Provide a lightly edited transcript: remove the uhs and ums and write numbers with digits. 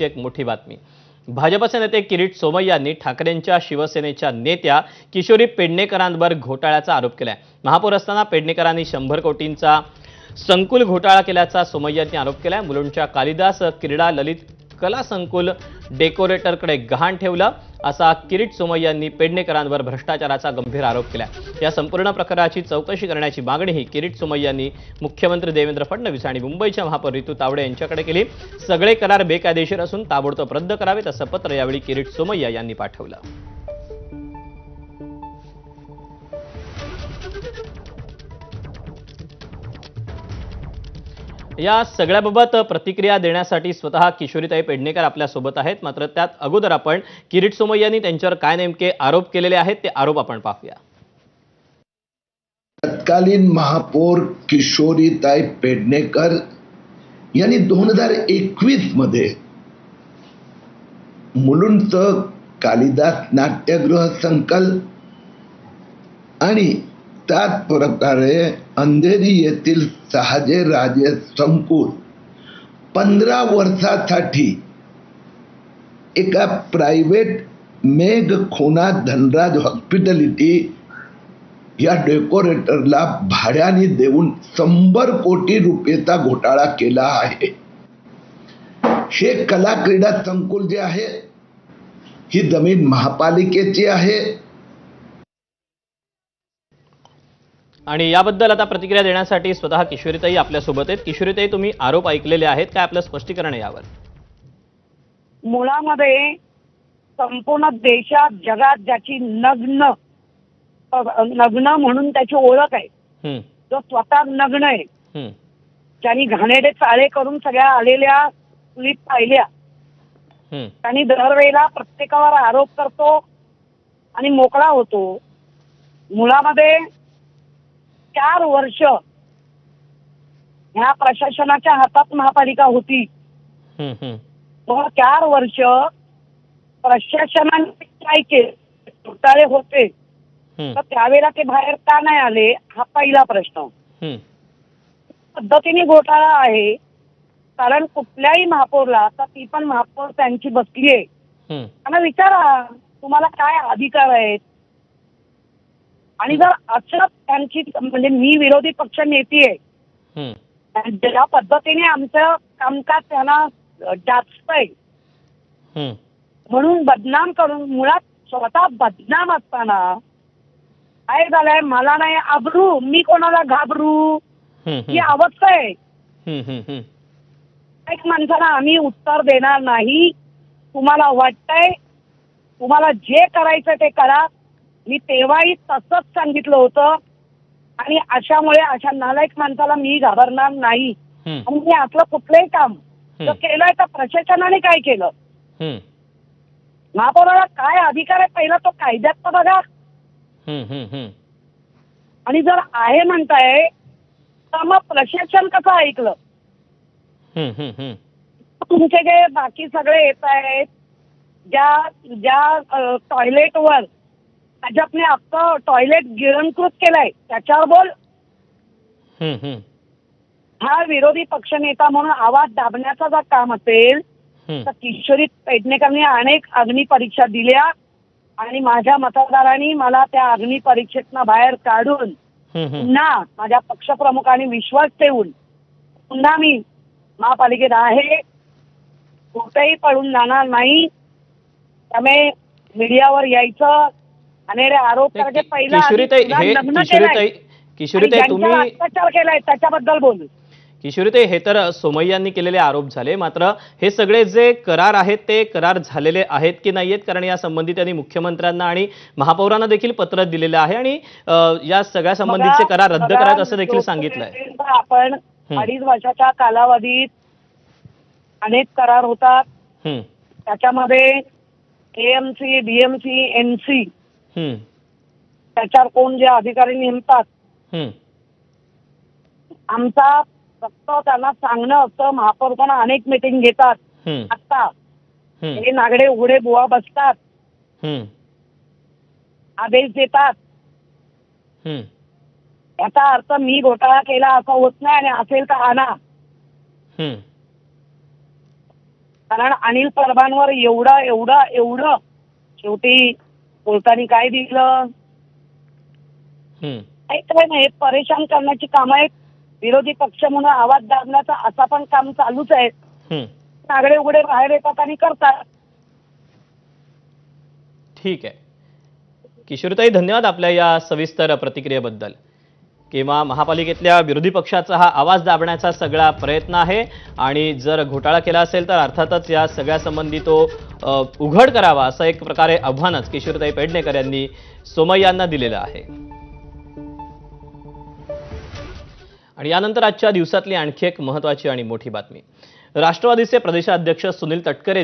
एक मोठी बातमी। भाजपचे नेते किरीट सोमय्या यांनी ठाकरेंच्या शिवसेनेच्या नेत्या किशोरी पेडणेकरांवर घोटाळ्याचा आरोप केलाय। महापौर असताना पेडणेकरांनी 100 कोटींचा संकुल घोटाळा केल्याचा सोमय्यांनी आरोप केलाय। मुलुंडच्या कालिदास क्रीडा ललित कला संकुल डेकोरेटरकडे गहाण ठेवलं असा किरीट सोमय्यांनी पेडणेकरांवर भ्रष्टाचाराचा गंभीर आरोप केलाय। या संपूर्ण प्रकाराची चौकशी करण्याची मागणीही किरीट सोमय्यांनी मुख्यमंत्री देवेंद्र फडणवीस आणि मुंबईच्या महापौर रितू तावडे यांच्याकडे केली। सगळे करार बेकायदेशीर असून ताबडतोब रद्द करावेत असं पत्र यावेळी किरीट सोमय्या यांनी पाठवलं। या सगळ्याबाबत प्रतिक्रिया देण्यासाठी स्वतः किशोरीताई पेडणेकर आपल्या सोबत आहेत। मात्र त्यात अगोदर आपण किरीट सोमय्यांनी त्यांच्यावर काय नेमके आरोप केलेले आहेत ते आरोप आपण पाहूया। तत्कालीन महापौर किशोरीताई पेडणेकर यांनी 2021 मध्ये मुलुंडचं कालिदास नाट्यगृह संकुल आणि त्याच प्रकारे अंधेरी येथील शहाजी राजे संकुल 15 वर्षासाठी एका प्रायव्हेट मेघखोना धनराज हॉस्पिटॅलिटी या डेकोरेटरला भाड्याने देऊन 100 कोटी रुपयेचा घोटाळा केला आहे। हे कला क्रीडा संकुल जे आहे ही जमीन महापालिकेची आहे। आणि याबद्दल आता प्रतिक्रिया देण्यासाठी स्वतः किशोरीताई आपल्या सोबत आहेत। किशोरीताई, तुम्ही आरोप ऐकलेले आहेत, काय आपलं स्पष्टीकरण यावर? मुळामध्ये संपूर्ण देशात जगात ज्याची नग्न म्हणून त्याची ओळख आहे, जो स्वतः नग्न आहे, ज्यांनी घाणेरडे चाळे करून सगळ्या आलेल्या क्लिप पाहिल्या, त्यांनी दरवेळेला प्रत्येकावर आरोप करतो आणि मोकळा होतो। मुळामध्ये 4 वर्ष ह्या प्रशासनाच्या हातात महापालिका होती। 4 वर्ष प्रशासनाने काय केले, घोटाळे होते, तर त्यावेळेला ते बाहेर का नाही आले हा पहिला प्रश्न। पद्धतीने घोटाळा आहे, कारण कुठल्याही महापौरला, आता ती पण महापौर त्यांची बसली आहे, त्यांना विचारा तुम्हाला काय अधिकार आहेत। आणि जर असं त्यांची, म्हणजे मी विरोधी पक्ष नेती आहे, ज्या पद्धतीने आमचं कामकाज त्यांना जाचतंय म्हणून बदनाम करून, मुळात स्वतः बदनाम असताना काय झालंय, मला नाही आबरू, मी कोणाला घाबरू, ही अवस्था आहे। एक माणसाला आम्ही उत्तर देणार नाही, तुम्हाला वाटतंय तुम्हाला जे करायचं ते करा, मी तेव्हाही तसंच सांगितलं होतं। आणि अशामुळे अशा नालायक माणसाला मी घाबरणार नाही। आणि मी असलं कुठलंही काम जर केलंय तर प्रशासनाने काय केलं, महापौराला काय अधिकार आहे पहिला तो कायद्यात तर बघा। आणि जर आहे म्हणताय तर मग प्रशासन कसं ऐकलं? तुमचे जे बाकी सगळे येत आहेत, ज्या टॉयलेटवर भाजपने अख्खं टॉयलेट गिळंकृत केलंय त्याच्यावर बोल। हा विरोधी पक्षनेता म्हणून आवाज दाबण्याचा जर काम असेल तर किशोरी पेडणेकरांनी अनेक अग्निपरीक्षा दिल्या आणि माझ्या मतदारांनी मला त्या अग्निपरीक्षेतनं बाहेर काढून पुन्हा माझ्या पक्षप्रमुखांनी विश्वास ठेवून पुन्हा मी महापालिकेत आहे, कुठेही पळून जाणार नाही। त्यामुळे मीडियावर यायचं आणि आरोप करायचे, पहिला तुम्ही अत्याचार केलाय त्याच्याबद्दल बोलू। किशोरीताई, हे तर सोमय्यांनी केलेले आरोप झाले, मात्र हे सगळे जे करार आहेत ते करार झालेले आहेत की नाहीयेत? कारण या संबंधी त्यांनी मुख्यमंत्र्यांना आणि महापौरांना देखील पत्र दिलेलं आहे आणि या सगळ्या संबंधीचे करार रद्द करायचं असं देखील सांगितलंय। आपण 2.5 वर्षाच्या कालावधीत अनेक करार होतात, त्याच्यामध्ये एएमसी, बीएमसी, एनसी, त्याच्यावर कोण जे अधिकारी नेमतात, आमचा फक्त त्यांना सांगणं असतं, महापौर पण अनेक मीटिंग घेतात। आता हे नागडे उघडे बुवा बसतात, आदेश देतात, याचा अर्थ मी घोटाळा केला असं होत नाही आणि असेल तर आणा। कारण अनिल परबांवर एवढं शेवटी कोर्टाने काय दिलं काय नाही, परेशान करण्याची कामं आहेत. विरोधी पक्ष म्हणून आवाज दाबण्याचं असं पण काम चालूच आहे. नागडे उघडे बाहेर येतात आणि करतात. ठीक आहे. किशोरीताई, धन्यवाद आपल्या या सविस्तर प्रतिक्रियेबद्दल. किंवा महापालिकेतल्या विरोधी पक्षाचा हा आवाज दाबण्याचा सगळा प्रयत्न आहे आणि जर घोटाळा केला असेल तर अर्थातच या सगळ्या संबंधी तो उघड करावा असं एक प्रकारे आव्हानच किशोरीताई पेडणेकर यांनी सोमय्यांना दिलेलं आहे. आणि यानंतर आजच्या दिवसातली आणखी एक महत्त्वाची आणि मोठी बातमी. राष्ट्रवादीचे प्रदेशाध्यक्ष सुनील तटकरे